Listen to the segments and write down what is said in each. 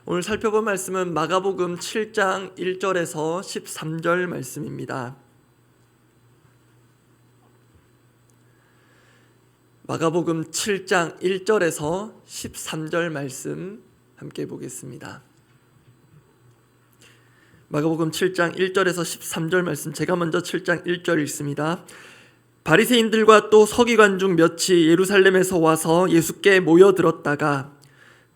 오늘 살펴본 말씀은 마가복음 7장 1절에서 13절 말씀입니다. 마가복음 7장 1절에서 13절 말씀 함께 보겠습니다. 마가복음 7장 1절에서 13절 말씀, 제가 먼저 7장 1절 읽습니다. 바리새인들과 또 서기관 중 몇이 예루살렘에서 와서 예수께 모여들었다가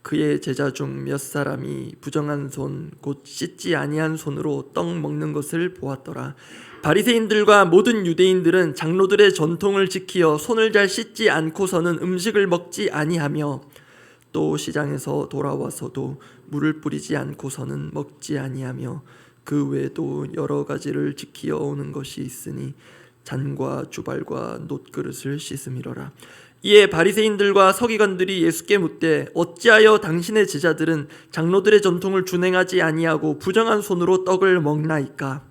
그의 제자 중 몇 사람이 부정한 손 곧 씻지 아니한 손으로 떡 먹는 것을 보았더라. 바리새인들과 모든 유대인들은 장로들의 전통을 지키어 손을 잘 씻지 않고서는 음식을 먹지 아니하며 또 시장에서 돌아와서도 물을 뿌리지 않고서는 먹지 아니하며 그 외에도 여러 가지를 지키어 오는 것이 있으니 잔과 주발과 놋그릇을 씻음이로라. 이에 바리새인들과 서기관들이 예수께 묻되 어찌하여 당신의 제자들은 장로들의 전통을 준행하지 아니하고 부정한 손으로 떡을 먹나이까?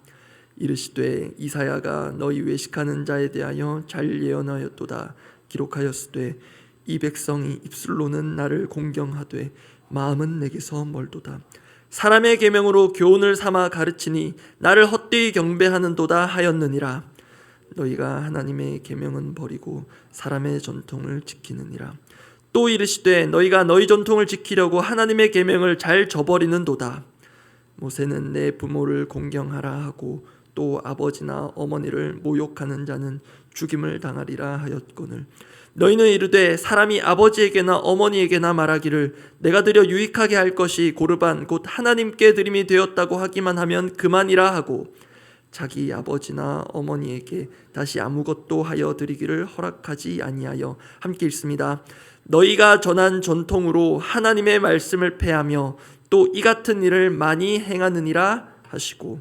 이르시되 이사야가 너희 외식하는 자에 대하여 잘 예언하였도다. 기록하였으되 이 백성이 입술로는 나를 공경하되 마음은 내게서 멀도다. 사람의 계명으로 교훈을 삼아 가르치니 나를 헛되이 경배하는도다 하였느니라. 너희가 하나님의 계명은 버리고 사람의 전통을 지키느니라. 또 이르시되 너희가 너희 전통을 지키려고 하나님의 계명을 잘 저버리는도다. 모세는 내 부모를 공경하라 하고 또 아버지나 어머니를 모욕하는 자는 죽임을 당하리라 하였거늘 너희는 이르되 사람이 아버지에게나 어머니에게나 말하기를 내가 드려 유익하게 할 것이 고르반 곧 하나님께 드림이 되었다고 하기만 하면 그만이라 하고 자기 아버지나 어머니에게 다시 아무것도 하여 드리기를 허락하지 아니하여 함께 읽습니다. 너희가 전한 전통으로 하나님의 말씀을 폐하며 또 이 같은 일을 많이 행하느니라 하시고.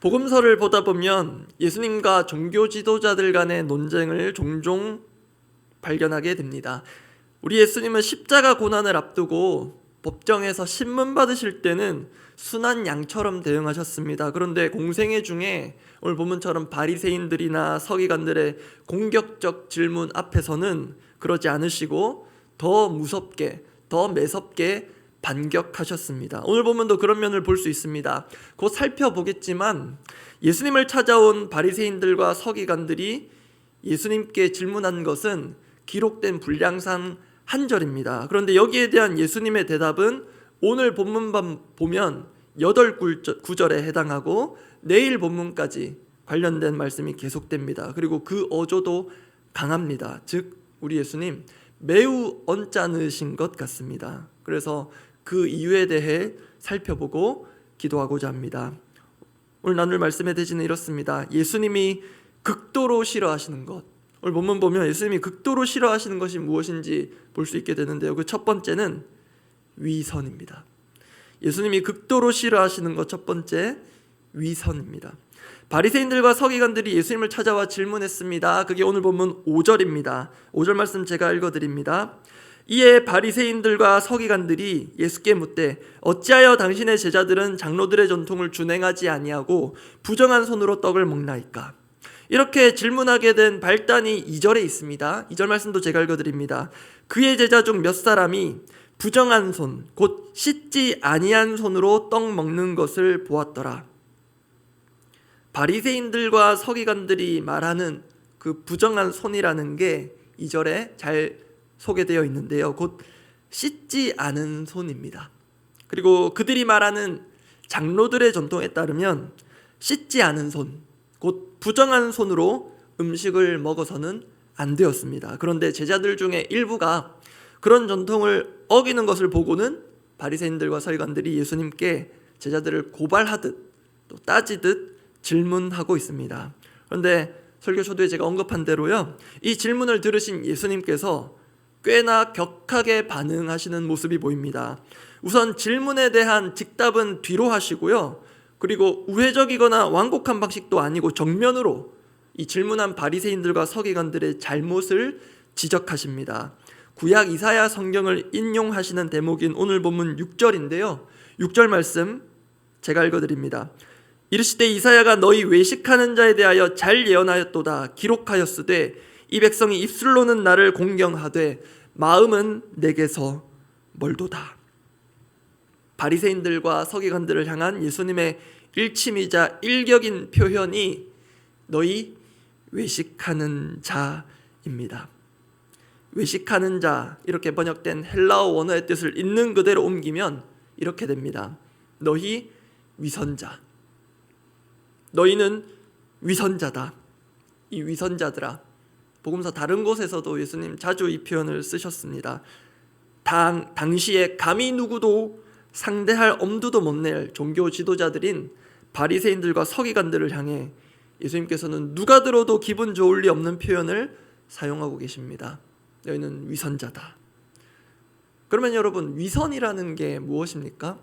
복음서를 보다 보면 예수님과 종교 지도자들 간의 논쟁을 종종 발견하게 됩니다. 우리 예수님은 십자가 고난을 앞두고 법정에서 신문 받으실 때는 순한 양처럼 대응하셨습니다. 그런데 공생애 중에 오늘 본문처럼 바리새인들이나 서기관들의 공격적 질문 앞에서는 그러지 않으시고 더 무섭게, 더 매섭게 반격하셨습니다. 오늘 본문도 그런 면을 볼 수 있습니다. 곧 살펴보겠지만 예수님을 찾아온 바리새인들과 서기관들이 예수님께 질문한 것은 기록된 분량상 한 절입니다. 그런데 여기에 대한 예수님의 대답은 오늘 본문만 보면 8구절에 해당하고 내일 본문까지 관련된 말씀이 계속됩니다. 그리고 그 어조도 강합니다. 즉 우리 예수님 매우 언짢으신 것 같습니다. 그래서 그 이유에 대해 살펴보고 기도하고자 합니다. 오늘 나눌 말씀의 대지는 이렇습니다. 예수님이 극도로 싫어하시는 것, 오늘 본문 보면 예수님이 극도로 싫어하시는 것이 무엇인지 볼 수 있게 되는데요. 그 첫 번째는 위선입니다. 예수님이 극도로 싫어하시는 것 첫 번째, 위선입니다. 바리새인들과 서기관들이 예수님을 찾아와 질문했습니다. 그게 오늘 본문 5절입니다. 5절 말씀 제가 읽어드립니다. 이에 바리새인들과 서기관들이 예수께 묻되 어찌하여 당신의 제자들은 장로들의 전통을 준행하지 아니하고 부정한 손으로 떡을 먹나이까? 이렇게 질문하게 된 발단이 2절에 있습니다. 2절 말씀도 제가 읽어드립니다. 그의 제자 중 몇 사람이 부정한 손, 곧 씻지 아니한 손으로 떡 먹는 것을 보았더라. 바리새인들과 서기관들이 말하는 그 부정한 손이라는 게 2절에 잘 소개되어 있는데요. 곧 씻지 않은 손입니다. 그리고 그들이 말하는 장로들의 전통에 따르면 씻지 않은 손, 곧 부정한 손으로 음식을 먹어서는 안 되었습니다. 그런데 제자들 중에 일부가 그런 전통을 어기는 것을 보고는 바리새인들과 서기관들이 예수님께 제자들을 고발하듯 또 따지듯 질문하고 있습니다. 그런데 설교 초두에 제가 언급한 대로요, 이 질문을 들으신 예수님께서 꽤나 격하게 반응하시는 모습이 보입니다. 우선 질문에 대한 직답은 뒤로 하시고요, 그리고 우회적이거나 완곡한 방식도 아니고 정면으로 이 질문한 바리새인들과 서기관들의 잘못을 지적하십니다. 구약 이사야 성경을 인용하시는 대목인 오늘 본문 6절인데요. 6절 말씀 제가 읽어드립니다. 이르시되 이사야가 너희 외식하는 자에 대하여 잘 예언하였도다. 기록하였으되 이 백성이 입술로는 나를 공경하되 마음은 내게서 멀도다. 바리새인들과 서기관들을 향한 예수님의 일침이자 일격인 표현이 너희 외식하는 자입니다. 외식하는 자, 이렇게 번역된 헬라어 원어의 뜻을 있는 그대로 옮기면 이렇게 됩니다. 너희 위선자. 너희는 위선자다. 이 위선자들아. 복음서 다른 곳에서도 예수님 자주 이 표현을 쓰셨습니다. 당시에 감히 누구도 상대할 엄두도 못 낼 종교 지도자들인 바리새인들과 서기관들을 향해 예수님께서는 누가 들어도 기분 좋을 리 없는 표현을 사용하고 계십니다. 너희는 위선자다. 그러면 여러분, 위선이라는 게 무엇입니까?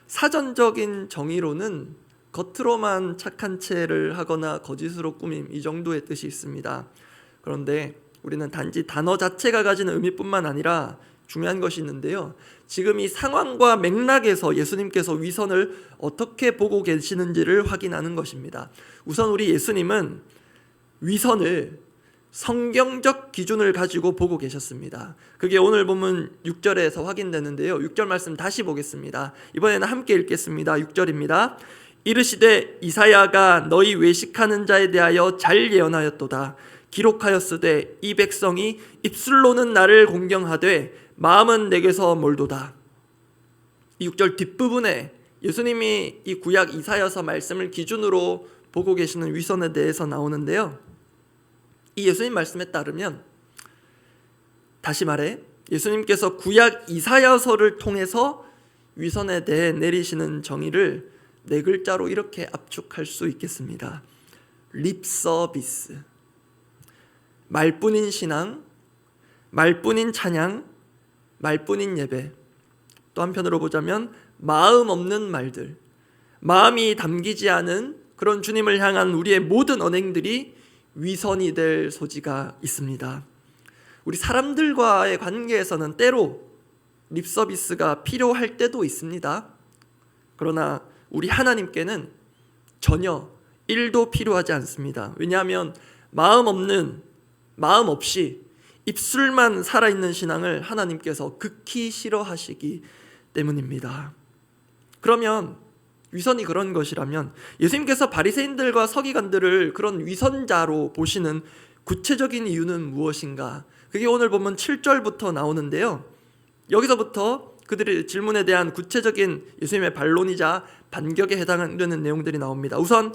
사전적인 정의로는 겉으로만 착한 체를 하거나 거짓으로 꾸밈, 이 정도의 뜻이 있습니다. 그런데 우리는 단지 단어 자체가 가지는 의미뿐만 아니라 중요한 것이 있는데요, 지금 이 상황과 맥락에서 예수님께서 위선을 어떻게 보고 계시는지를 확인하는 것입니다. 우선 우리 예수님은 위선을 성경적 기준을 가지고 보고 계셨습니다. 그게 오늘 보면 6절에서 확인되는데요, 6절 말씀 다시 보겠습니다. 이번에는 함께 읽겠습니다. 6절입니다. 이르시되 이사야가 너희 외식하는 자에 대하여 잘 예언하였도다. 기록하였으되 이 백성이 입술로는 나를 공경하되 마음은 내게서 멀도다. 이 6절 뒷부분에 예수님이 이 구약 이사야서 말씀을 기준으로 보고 계시는 위선에 대해서 나오는데요, 이 예수님 말씀에 따르면, 다시 말해 예수님께서 구약 이사야서를 통해서 위선에 대해 내리시는 정의를 네 글자로 이렇게 압축할 수 있겠습니다. 립서비스. 말뿐인 신앙, 말뿐인 찬양, 말뿐인 예배. 또 한편으로 보자면 마음 없는 말들, 마음이 담기지 않은 그런 주님을 향한 우리의 모든 언행들이 위선이 될 소지가 있습니다. 우리 사람들과의 관계에서는 때로 립서비스가 필요할 때도 있습니다. 그러나 우리 하나님께는 전혀 1도 필요하지 않습니다. 왜냐하면 마음 없이 입술만 살아있는 신앙을 하나님께서 극히 싫어하시기 때문입니다. 그러면 위선이 그런 것이라면 예수님께서 바리새인들과 서기관들을 그런 위선자로 보시는 구체적인 이유는 무엇인가? 그게 오늘 보면 7절부터 나오는데요, 여기서부터 그들의 질문에 대한 구체적인 예수님의 반론이자 반격에 해당되는 내용들이 나옵니다. 우선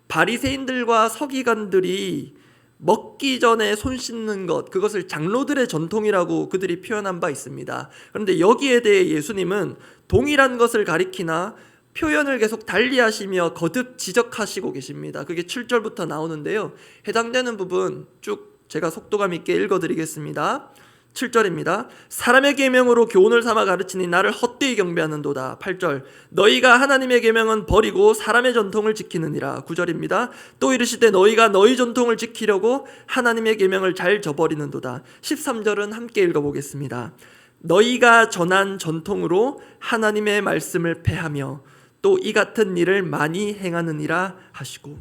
바리새인들과 서기관들이 먹기 전에 손 씻는 것, 그것을 장로들의 전통이라고 그들이 표현한 바 있습니다. 그런데 여기에 대해 예수님은 동일한 것을 가리키나 표현을 계속 달리하시며 거듭 지적하시고 계십니다. 그게 7절부터 나오는데요, 해당되는 부분 쭉 제가 속도감 있게 읽어드리겠습니다. 7절입니다. 사람의 계명으로 교훈을 삼아 가르치니 나를 헛되이 경배하는도다. 8절. 너희가 하나님의 계명은 버리고 사람의 전통을 지키느니라. 9절입니다. 또 이르시되 너희가 너희 전통을 지키려고 하나님의 계명을 잘 저버리는도다. 13절은 함께 읽어보겠습니다. 너희가 전한 전통으로 하나님의 말씀을 폐하며 또 이 같은 일을 많이 행하느니라 하시고,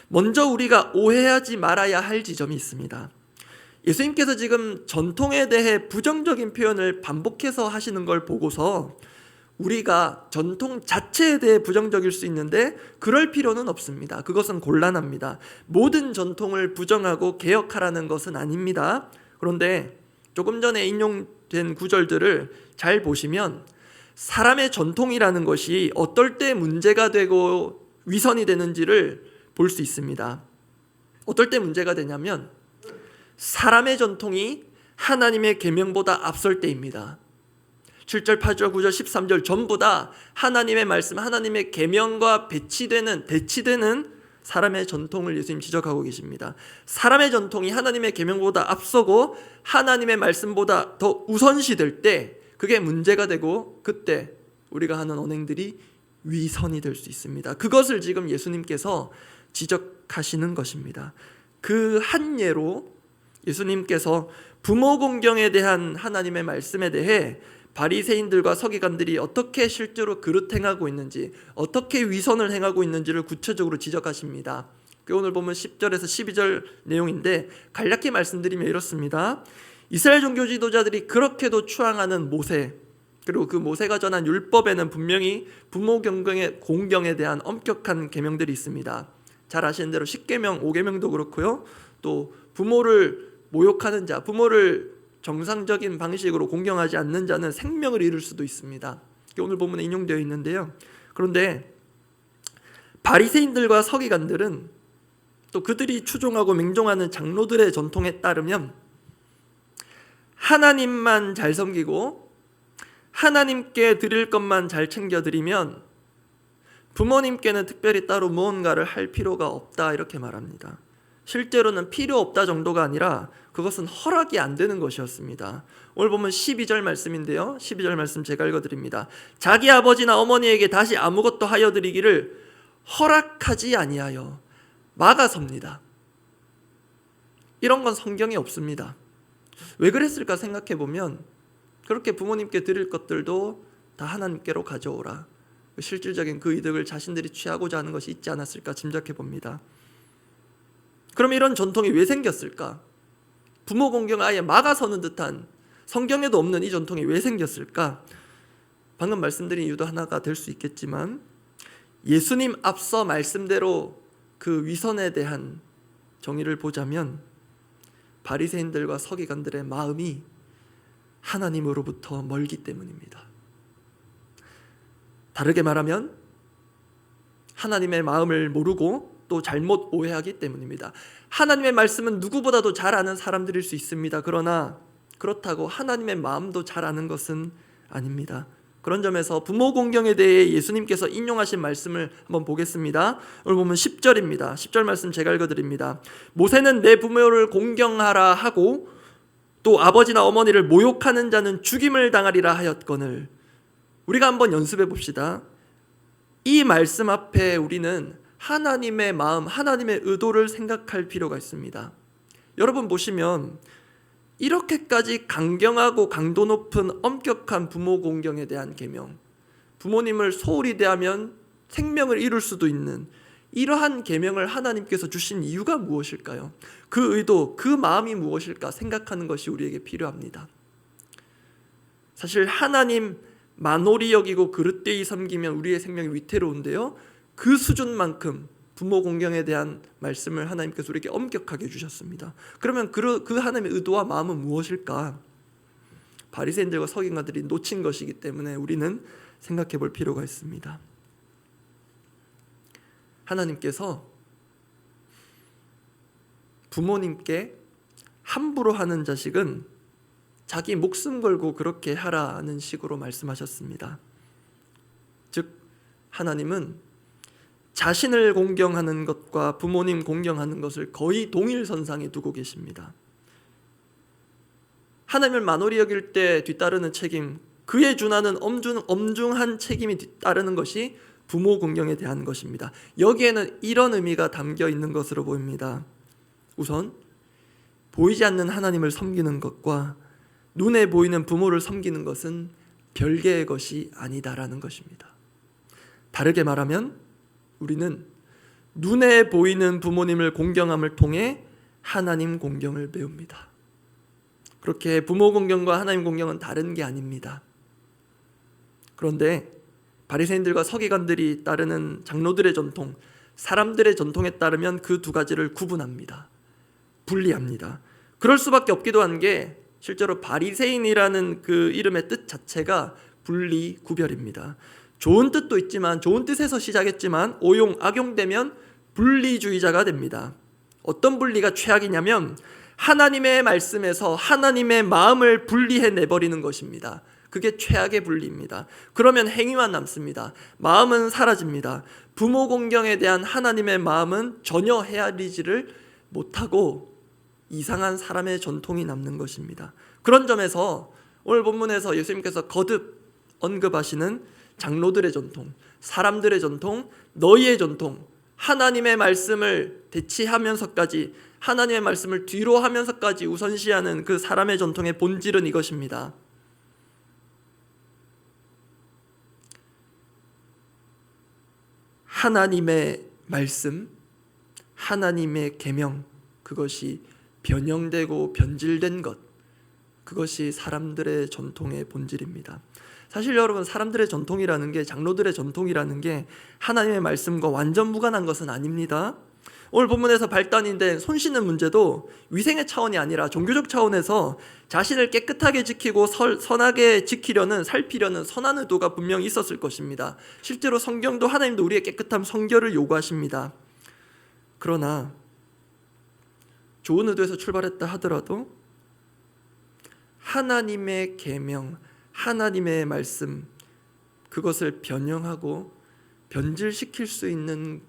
먼저 우리가 오해하지 말아야 할 지점이 있습니다. 예수님께서 지금 전통에 대해 부정적인 표현을 반복해서 하시는 걸 보고서 우리가 전통 자체에 대해 부정적일 수 있는데 그럴 필요는 없습니다. 그것은 곤란합니다. 모든 전통을 부정하고 개혁하라는 것은 아닙니다. 그런데 조금 전에 인용된 구절들을 잘 보시면 사람의 전통이라는 것이 어떨 때 문제가 되고 위선이 되는지를 볼 수 있습니다. 어떨 때 문제가 되냐면 사람의 전통이 하나님의 계명보다 앞설 때입니다. 7절, 8절, 9절, 13절 전부 다 하나님의 말씀, 하나님의 계명과 대치되는 사람의 전통을 예수님 지적하고 계십니다. 사람의 전통이 하나님의 계명보다 앞서고 하나님의 말씀보다 더 우선시될 때 그게 문제가 되고, 그때 우리가 하는 언행들이 위선이 될 수 있습니다. 그것을 지금 예수님께서 지적하시는 것입니다. 그 한 예로 예수님께서 부모 공경에 대한 하나님의 말씀에 대해 바리새인들과 서기관들이 어떻게 실제로 그릇 행하고 있는지, 어떻게 위선을 행하고 있는지를 구체적으로 지적하십니다. 오늘 보면 10절에서 12절 내용인데 간략히 말씀드리면 이렇습니다. 이스라엘 종교 지도자들이 그렇게도 추앙하는 모세, 그리고 그 모세가 전한 율법에는 분명히 부모 공경에 대한 엄격한 계명들이 있습니다. 잘 아시는 대로 10계명, 5계명도 그렇고요. 또 부모를 모욕하는 자, 부모를 정상적인 방식으로 공경하지 않는 자는 생명을 잃을 수도 있습니다. 오늘 본문에 인용되어 있는데요. 그런데 바리새인들과 서기관들은 또 그들이 추종하고 맹종하는 장로들의 전통에 따르면 하나님만 잘 섬기고 하나님께 드릴 것만 잘 챙겨 드리면 부모님께는 특별히 따로 무언가를 할 필요가 없다, 이렇게 말합니다. 실제로는 필요 없다 정도가 아니라 그것은 허락이 안 되는 것이었습니다. 오늘 보면 12절 말씀인데요. 12절 말씀 제가 읽어드립니다. 자기 아버지나 어머니에게 다시 아무것도 하여 드리기를 허락하지 아니하여 막아섭니다. 이런 건 성경에 없습니다. 왜 그랬을까 생각해 보면 그렇게 부모님께 드릴 것들도 다 하나님께로 가져오라, 실질적인 그 이득을 자신들이 취하고자 하는 것이 있지 않았을까 짐작해 봅니다. 그럼 이런 전통이 왜 생겼을까? 부모 공경을 아예 막아서는 듯한, 성경에도 없는 이 전통이 왜 생겼을까? 방금 말씀드린 이유도 하나가 될 수 있겠지만 예수님 앞서 말씀대로 그 위선에 대한 정의를 보자면 바리새인들과 서기관들의 마음이 하나님으로부터 멀기 때문입니다. 다르게 말하면 하나님의 마음을 모르고 또 잘못 오해하기 때문입니다. 하나님의 말씀은 누구보다도 잘 아는 사람들일 수 있습니다. 그러나 그렇다고 하나님의 마음도 잘 아는 것은 아닙니다. 그런 점에서 부모 공경에 대해 예수님께서 인용하신 말씀을 한번 보겠습니다. 오늘 보면 10절입니다. 10절 말씀 제가 읽어드립니다. 모세는 내 부모를 공경하라 하고 또 아버지나 어머니를 모욕하는 자는 죽임을 당하리라 하였거늘. 우리가 한번 연습해 봅시다. 이 말씀 앞에 우리는 하나님의 마음, 하나님의 의도를 생각할 필요가 있습니다. 여러분 보시면 이렇게까지 강경하고 강도 높은 엄격한 부모 공경에 대한 계명, 부모님을 소홀히 대하면 생명을 잃을 수도 있는 이러한 계명을 하나님께서 주신 이유가 무엇일까요? 그 의도, 그 마음이 무엇일까 생각하는 것이 우리에게 필요합니다. 사실 하나님 만홀히 여기고 그릇되이 섬기면 우리의 생명이 위태로운데요, 그 수준만큼 부모 공경에 대한 말씀을 하나님께서 우리에게 엄격하게 주셨습니다. 그러면 그 하나님의 의도와 마음은 무엇일까? 바리새인들과 서기관들이 놓친 것이기 때문에 우리는 생각해 볼 필요가 있습니다. 하나님께서 부모님께 함부로 하는 자식은 자기 목숨 걸고 그렇게 하라는 식으로 말씀하셨습니다. 즉 하나님은 자신을 공경하는 것과 부모님 공경하는 것을 거의 동일선상에 두고 계십니다. 하나님을 만홀히 여길 때 뒤따르는 책임, 그에 준하는 엄중한 책임이 뒤따르는 것이 부모 공경에 대한 것입니다. 여기에는 이런 의미가 담겨 있는 것으로 보입니다. 우선 보이지 않는 하나님을 섬기는 것과 눈에 보이는 부모를 섬기는 것은 별개의 것이 아니다라는 것입니다. 다르게 말하면 우리는 눈에 보이는 부모님을 공경함을 통해 하나님 공경을 배웁니다. 그렇게 부모 공경과 하나님 공경은 다른 게 아닙니다. 그런데 바리새인들과 서기관들이 따르는 장로들의 전통, 사람들의 전통에 따르면 그 두 가지를 구분합니다. 분리합니다. 그럴 수밖에 없기도 한 게 실제로 바리새인이라는 그 이름의 뜻 자체가 분리, 구별입니다. 좋은 뜻도 있지만, 좋은 뜻에서 시작했지만 오용, 악용되면 분리주의자가 됩니다. 어떤 분리가 최악이냐면 하나님의 말씀에서 하나님의 마음을 분리해 내버리는 것입니다. 그게 최악의 분리입니다. 그러면 행위만 남습니다. 마음은 사라집니다. 부모 공경에 대한 하나님의 마음은 전혀 헤아리지를 못하고 이상한 사람의 전통이 남는 것입니다. 그런 점에서 오늘 본문에서 예수님께서 거듭 언급하시는 장로들의 전통, 사람들의 전통, 너희의 전통, 하나님의 말씀을 대치하면서까지, 하나님의 말씀을 뒤로 하면서까지 우선시하는 그 사람의 전통의 본질은 이것입니다. 하나님의 말씀, 하나님의 계명, 그것이 변형되고 변질된 것, 그것이 사람들의 전통의 본질입니다. 사실 여러분, 사람들의 전통이라는 게, 장로들의 전통이라는 게 하나님의 말씀과 완전 무관한 것은 아닙니다. 오늘 본문에서 발단이 된 손 씻는 문제도 위생의 차원이 아니라 종교적 차원에서 자신을 깨끗하게 지키고 선하게 지키려는, 살피려는 선한 의도가 분명히 있었을 것입니다. 실제로 성경도, 하나님도 우리의 깨끗함, 성결을 요구하십니다. 그러나 좋은 의도에서 출발했다 하더라도 하나님의 계명, 하나님의 말씀, 그것을 변형하고 변질시킬 수 있는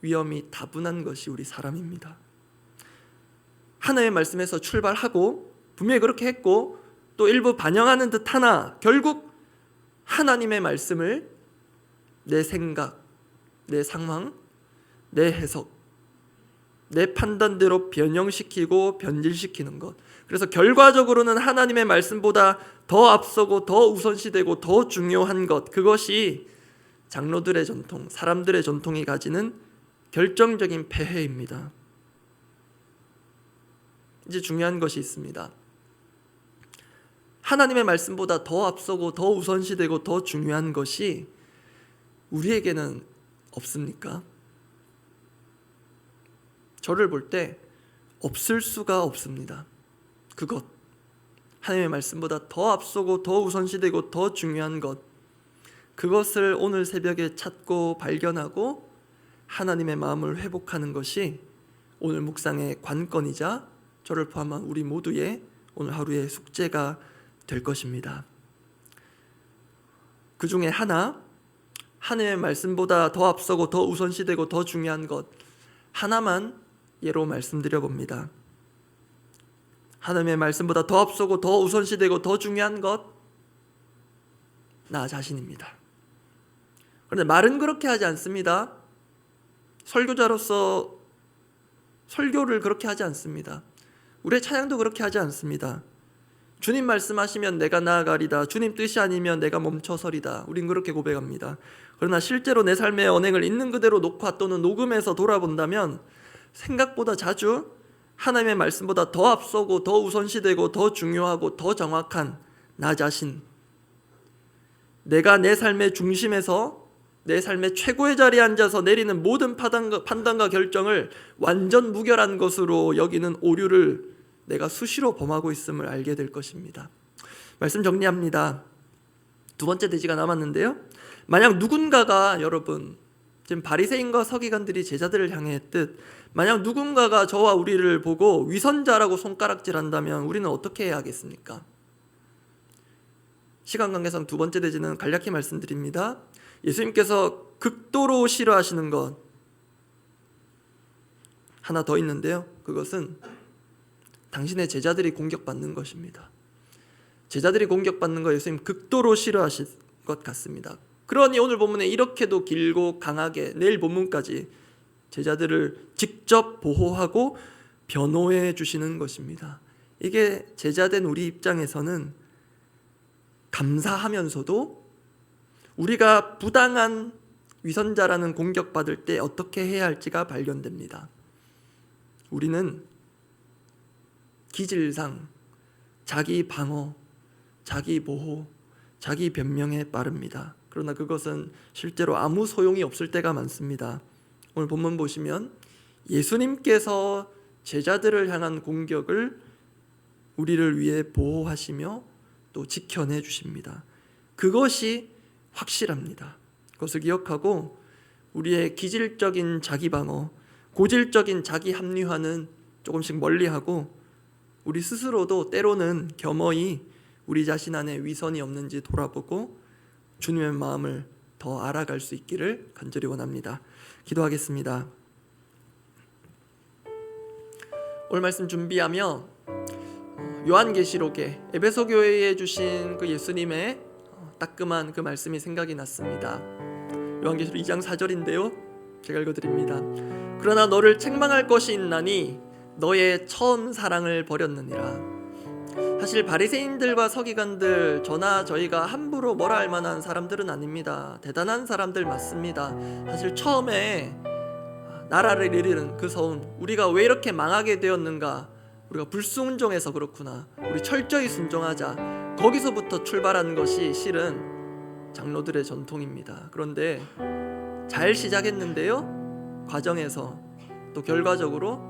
위험이 다분한 것이 우리 사람입니다. 하나님의 말씀에서 출발하고 분명히 그렇게 했고 또 일부 반영하는 듯 하나 결국 하나님의 말씀을 내 생각, 내 상황, 내 해석, 내 판단대로 변형시키고 변질시키는 것. 그래서 결과적으로는 하나님의 말씀보다 더 앞서고 더 우선시되고 더 중요한 것, 그것이 장로들의 전통, 사람들의 전통이 가지는 결정적인 폐해입니다. 이제 중요한 것이 있습니다. 하나님의 말씀보다 더 앞서고 더 우선시되고 더 중요한 것이 우리에게는 없습니까? 저를 볼 때 없을 수가 없습니다. 그것, 하나님의 말씀보다 더 앞서고 더 우선시되고 더 중요한 것, 그것을 오늘 새벽에 찾고 발견하고 하나님의 마음을 회복하는 것이 오늘 묵상의 관건이자 저를 포함한 우리 모두의 오늘 하루의 숙제가 될 것입니다. 그 중에 하나, 하나님의 말씀보다 더 앞서고 더 우선시되고 더 중요한 것 하나만 예로 말씀드려 봅니다. 하나님의 말씀보다 더 앞서고 더 우선시되고 더 중요한 것, 나 자신입니다. 그런데 말은 그렇게 하지 않습니다. 설교자로서 설교를 그렇게 하지 않습니다. 우리의 찬양도 그렇게 하지 않습니다. 주님 말씀하시면 내가 나아가리다, 주님 뜻이 아니면 내가 멈춰서리다, 우린 그렇게 고백합니다. 그러나 실제로 내 삶의 언행을 있는 그대로 녹화 또는 녹음해서 돌아본다면 생각보다 자주 하나님의 말씀보다 더 앞서고 더 우선시되고 더 중요하고 더 정확한 나 자신, 내가 내 삶의 중심에서 내 삶의 최고의 자리에 앉아서 내리는 모든 판단과 결정을 완전 무결한 것으로 여기는 오류를 내가 수시로 범하고 있음을 알게 될 것입니다. 말씀 정리합니다. 두 번째 대지가 남았는데요, 만약 누군가가, 여러분 지금 바리새인과 서기관들이 제자들을 향해 했듯 만약 누군가가 저와 우리를 보고 위선자라고 손가락질한다면 우리는 어떻게 해야 하겠습니까? 시간 관계상 두 번째 대지는 간략히 말씀드립니다. 예수님께서 극도로 싫어하시는 것 하나 더 있는데요, 그것은 당신의 제자들이 공격받는 것입니다. 제자들이 공격받는 거 예수님 극도로 싫어하실 것 같습니다. 그러니 오늘 본문에 이렇게도 길고 강하게 내일 본문까지 제자들을 직접 보호하고 변호해 주시는 것입니다. 이게 제자된 우리 입장에서는 감사하면서도 우리가 부당한 위선자라는 공격받을 때 어떻게 해야 할지가 발견됩니다. 우리는 기질상 자기 방어, 자기 보호, 자기 변명에 빠릅니다. 그러나 그것은 실제로 아무 소용이 없을 때가 많습니다. 오늘 본문 보시면 예수님께서 제자들을 향한 공격을 우리를 위해 보호하시며 또 지켜내 주십니다. 그것이 확실합니다. 그것을 기억하고 우리의 기질적인 자기 방어, 고질적인 자기 합리화는 조금씩 멀리하고 우리 스스로도 때로는 겸허히 우리 자신 안에 위선이 없는지 돌아보고 주님의 마음을 더 알아갈 수 있기를 간절히 원합니다. 기도하겠습니다. 오늘 말씀 준비하며 요한계시록에 에베소 교회에 주신 그 예수님의 따끔한 그 말씀이 생각이 났습니다. 요한계시록 2장 4절인데요, 제가 읽어드립니다. 그러나 너를 책망할 것이 있나니 너의 처음 사랑을 버렸느니라. 사실 바리새인들과 서기관들, 저나 저희가 함부로 뭐라 할 만한 사람들은 아닙니다. 대단한 사람들 맞습니다. 사실 처음에 나라를 이르는 그 서운, 우리가 왜 이렇게 망하게 되었는가, 우리가 불순종해서 그렇구나. 우리 철저히 순종하자. 거기서부터 출발한 것이 실은 장로들의 전통입니다. 그런데 잘 시작했는데요, 과정에서 또 결과적으로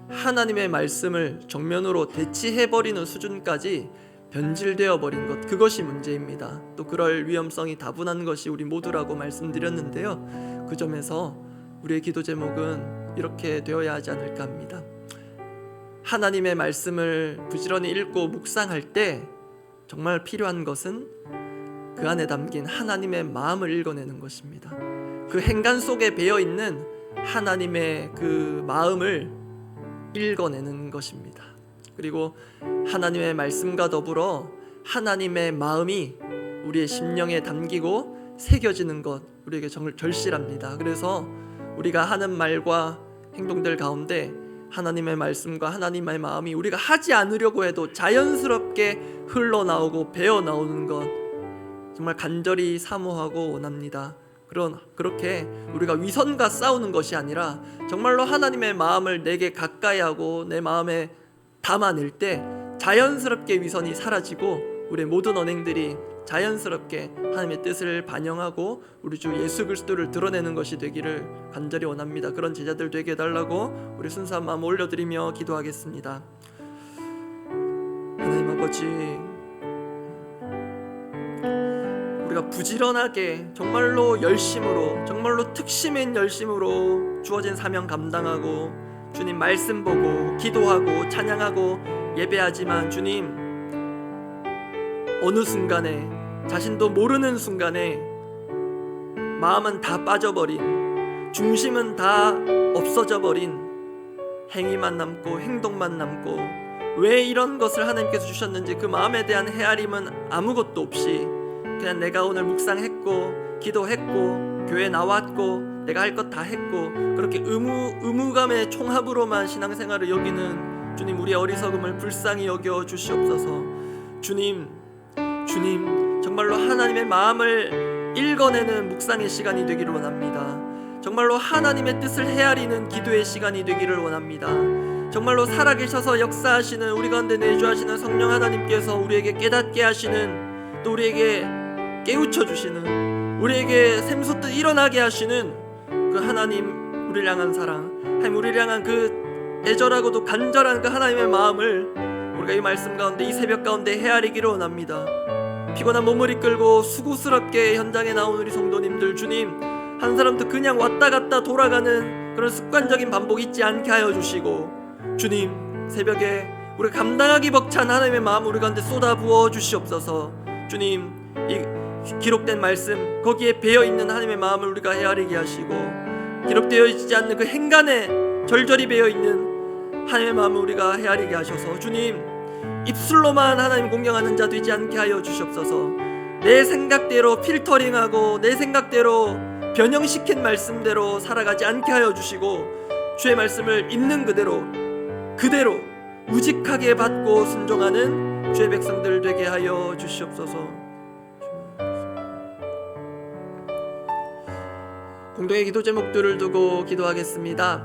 하나님의 말씀을 정면으로 대치해버리는 수준까지 변질되어 버린 것, 그것이 문제입니다. 또 그럴 위험성이 다분한 것이 우리 모두라고 말씀드렸는데요, 그 점에서 우리의 기도 제목은 이렇게 되어야 하지 않을까 합니다. 하나님의 말씀을 부지런히 읽고 묵상할 때 정말 필요한 것은 그 안에 담긴 하나님의 마음을 읽어내는 것입니다. 그 행간 속에 배어있는 하나님의 그 마음을 읽어내는 것입니다. 그리고 하나님의 말씀과 더불어 하나님의 마음이 우리의 심령에 담기고 새겨지는 것, 우리에게 정말 절실합니다. 그래서 우리가 하는 말과 행동들 가운데 하나님의 말씀과 하나님의 마음이 우리가 하지 않으려고 해도 자연스럽게 흘러나오고 배어나오는 것, 정말 간절히 사모하고 원합니다. 그렇게 우리가 위선과 싸우는 것이 아니라 정말로 하나님의 마음을 내게 가까이 하고 내 마음에 담아낼 때 자연스럽게 위선이 사라지고 우리의 모든 언행들이 자연스럽게 하나님의 뜻을 반영하고 우리 주 예수 그리스도를 드러내는 것이 되기를 간절히 원합니다. 그런 제자들 되게 해달라고 우리 순수한 마음 올려드리며 기도하겠습니다. 하나님 아버지, 우리가 부지런하게 정말로 열심으로, 정말로 특심인 열심으로 주어진 사명 감당하고 주님 말씀 보고 기도하고 찬양하고 예배하지만 주님, 어느 순간에 자신도 모르는 순간에 마음은 다 빠져버린, 중심은 다 없어져 버린 행위만 남고 행동만 남고, 왜 이런 것을 하나님께서 주셨는지 그 마음에 대한 헤아림은 아무것도 없이 그냥 내가 오늘 묵상했고 기도했고 교회 나왔고 내가 할 것 다 했고, 그렇게 의무감의 총합으로만 신앙생활을 여기는 주님, 우리의 어리석음을 불쌍히 여겨 주시옵소서. 주님 정말로 하나님의 마음을 읽어내는 묵상의 시간이 되기를 원합니다. 정말로 하나님의 뜻을 헤아리는 기도의 시간이 되기를 원합니다. 정말로 살아계셔서 역사하시는, 우리 가운데 내주하시는 성령 하나님께서 우리에게 깨닫게 하시는, 또 우리에게 깨우쳐 주시는, 우리에게 샘솟듯 일어나게 하시는 그 하나님, 우리를 향한 사랑, 하나님 우리를 향한 그 애절하고도 간절한 그 하나님의 마음을 우리가 이 말씀 가운데, 이 새벽 가운데 헤아리기를 원합니다. 피곤한 몸을 이끌고 수고스럽게 현장에 나온 우리 성도님들, 주님 한 사람도 그냥 왔다 갔다 돌아가는 그런 습관적인 반복 있지 않게 하여 주시고, 주님 새벽에 우리가 감당하기 벅찬 하나님의 마음 우리 가운데 쏟아 부어 주시옵소서. 주님, 이 기록된 말씀 거기에 배어있는 하나님의 마음을 우리가 헤아리게 하시고, 기록되어 있지 않는 그 행간에 절절히 배어있는 하나님의 마음을 우리가 헤아리게 하셔서, 주님 입술로만 하나님 공경하는 자 되지 않게 하여 주시옵소서. 내 생각대로 필터링하고 내 생각대로 변형시킨 말씀대로 살아가지 않게 하여 주시고, 주의 말씀을 있는 그대로 우직하게 받고 순종하는 주의 백성들 되게 하여 주시옵소서. 공동의 기도 제목들을 두고 기도하겠습니다.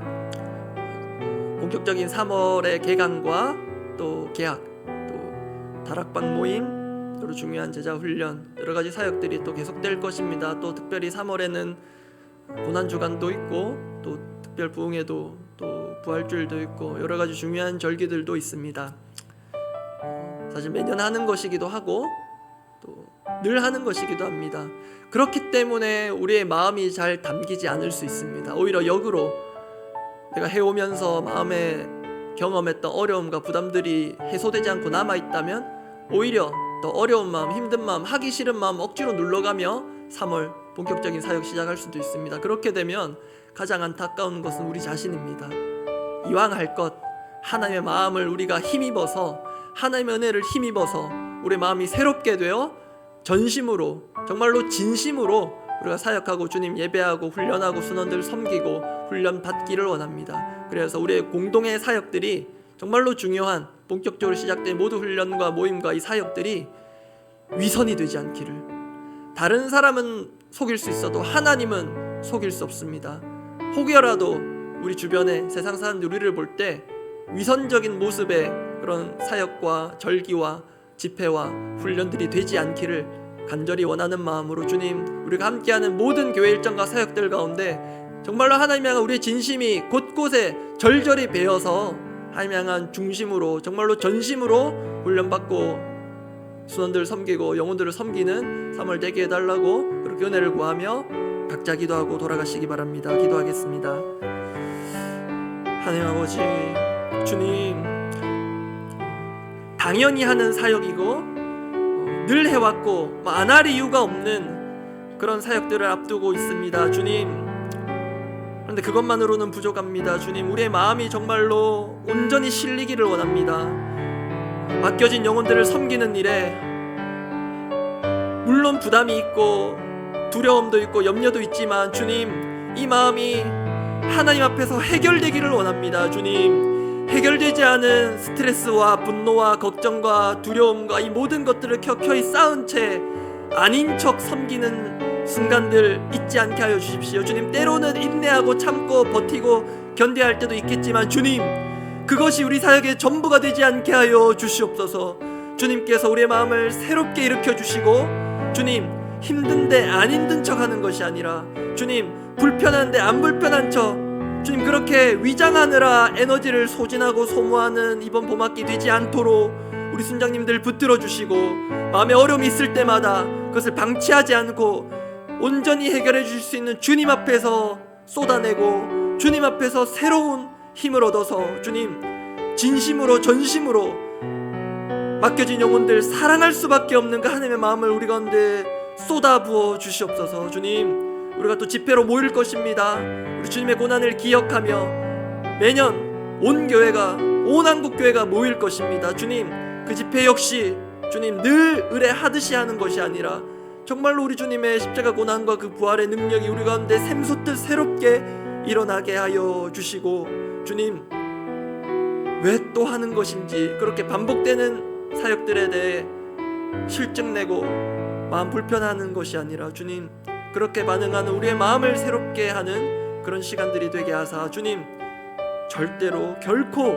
본격적인 3월의 개강과 또 개학, 또 다락방 모임, 또 중요한 제자 훈련, 여러 가지 사역들이 또 계속될 것입니다. 또 특별히 3월에는 고난주간도 있고 또 특별 부흥회도 또 부활주일도 있고 여러 가지 중요한 절기들도 있습니다. 사실 매년 하는 것이기도 하고 또 늘 하는 것이기도 합니다. 그렇기 때문에 우리의 마음이 잘 담기지 않을 수 있습니다. 오히려 역으로 내가 해오면서 마음에 경험했던 어려움과 부담들이 해소되지 않고 남아있다면 오히려 더 어려운 마음, 힘든 마음, 하기 싫은 마음 억지로 눌러가며 3월 본격적인 사역 시작할 수도 있습니다. 그렇게 되면 가장 안타까운 것은 우리 자신입니다. 이왕 할 것, 하나님의 마음을 우리가 힘입어서, 하나님의 은혜를 힘입어서 우리 마음이 새롭게 되어 전심으로, 정말로 진심으로 우리가 사역하고 주님 예배하고 훈련하고 순원들 섬기고 훈련 받기를 원합니다. 그래서 우리의 공동의 사역들이 정말로 중요한, 본격적으로 시작된 모두 훈련과 모임과 이 사역들이 위선이 되지 않기를. 다른 사람은 속일 수 있어도 하나님은 속일 수 없습니다. 혹여라도 우리 주변에 세상 사람들이 우리를 볼 때 위선적인 모습에 그런 사역과 절기와 집회와 훈련들이 되지 않기를 간절히 원하는 마음으로 주님, 우리가 함께하는 모든 교회 일정과 사역들 가운데 정말로 하나님 향한 우리의 진심이 곳곳에 절절히 배어서 하나님 향한 중심으로 정말로 전심으로 훈련받고 수원들 섬기고 영혼들을 섬기는 3월 되게 해달라고 그렇게 은혜를 구하며 각자 기도하고 돌아가시기 바랍니다. 기도하겠습니다. 하나님 아버지, 주님, 당연히 하는 사역이고 늘 해왔고 안 할 이유가 없는 그런 사역들을 앞두고 있습니다. 주님, 그런데 그것만으로는 부족합니다. 주님, 우리의 마음이 정말로 온전히 실리기를 원합니다. 맡겨진 영혼들을 섬기는 일에 물론 부담이 있고 두려움도 있고 염려도 있지만 주님, 이 마음이 하나님 앞에서 해결되기를 원합니다. 주님, 해결되지 않은 스트레스와 분노와 걱정과 두려움과 이 모든 것들을 켜켜이 쌓은 채 아닌 척 섬기는 순간들 잊지 않게 하여 주십시오. 주님, 때로는 인내하고 참고 버티고 견뎌야 할 때도 있겠지만 주님, 그것이 우리 사역의 전부가 되지 않게 하여 주시옵소서. 주님께서 우리의 마음을 새롭게 일으켜 주시고, 주님, 힘든데 안 힘든 척 하는 것이 아니라 주님, 불편한데 안 불편한 척, 주님, 그렇게 위장하느라 에너지를 소진하고 소모하는 이번 봄학기 되지 않도록 우리 순장님들 붙들어 주시고, 마음에 어려움이 있을 때마다 그것을 방치하지 않고 온전히 해결해 주실 수 있는 주님 앞에서 쏟아내고 주님 앞에서 새로운 힘을 얻어서 주님, 진심으로 전심으로 맡겨진 영혼들 사랑할 수밖에 없는 그 하나님의 마음을 우리 가운데 쏟아부어 주시옵소서. 주님, 우리가 또 집회로 모일 것입니다. 우리 주님의 고난을 기억하며 매년 온 교회가, 온 한국교회가 모일 것입니다. 주님, 그 집회 역시 주님 늘 의뢰하듯이 하는 것이 아니라 정말로 우리 주님의 십자가 고난과 그 부활의 능력이 우리 가운데 샘솟듯 새롭게 일어나게 하여 주시고, 주님, 왜 또 하는 것인지 그렇게 반복되는 사역들에 대해 실증내고 마음 불편하는 것이 아니라 주님, 그렇게 반응하는 우리의 마음을 새롭게 하는 그런 시간들이 되게 하사 주님, 절대로 결코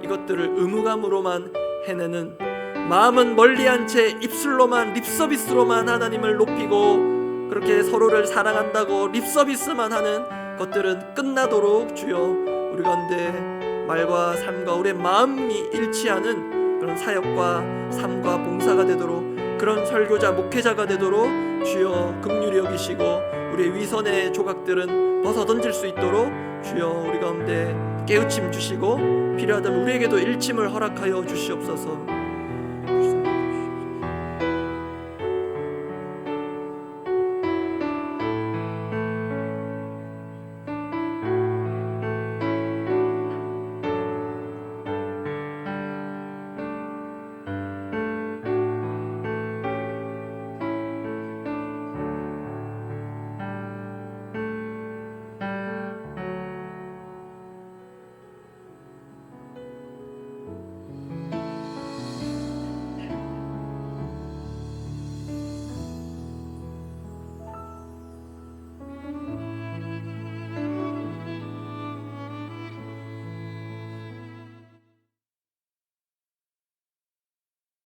이것들을 의무감으로만 해내는, 마음은 멀리한 채 입술로만 립서비스로만 하나님을 높이고 그렇게 서로를 사랑한다고 립서비스만 하는 것들은 끝나도록 주여, 우리 가운데 말과 삶과 우리의 마음이 일치하는 그런 사역과 삶과 봉사가 되도록, 그런 설교자 목회자가 되도록 주여 긍휼히 여기시고 우리의 위선의 조각들은 벗어던질 수 있도록 주여 우리 가운데 깨우침 주시고 필요하다면 우리에게도 일침을 허락하여 주시옵소서.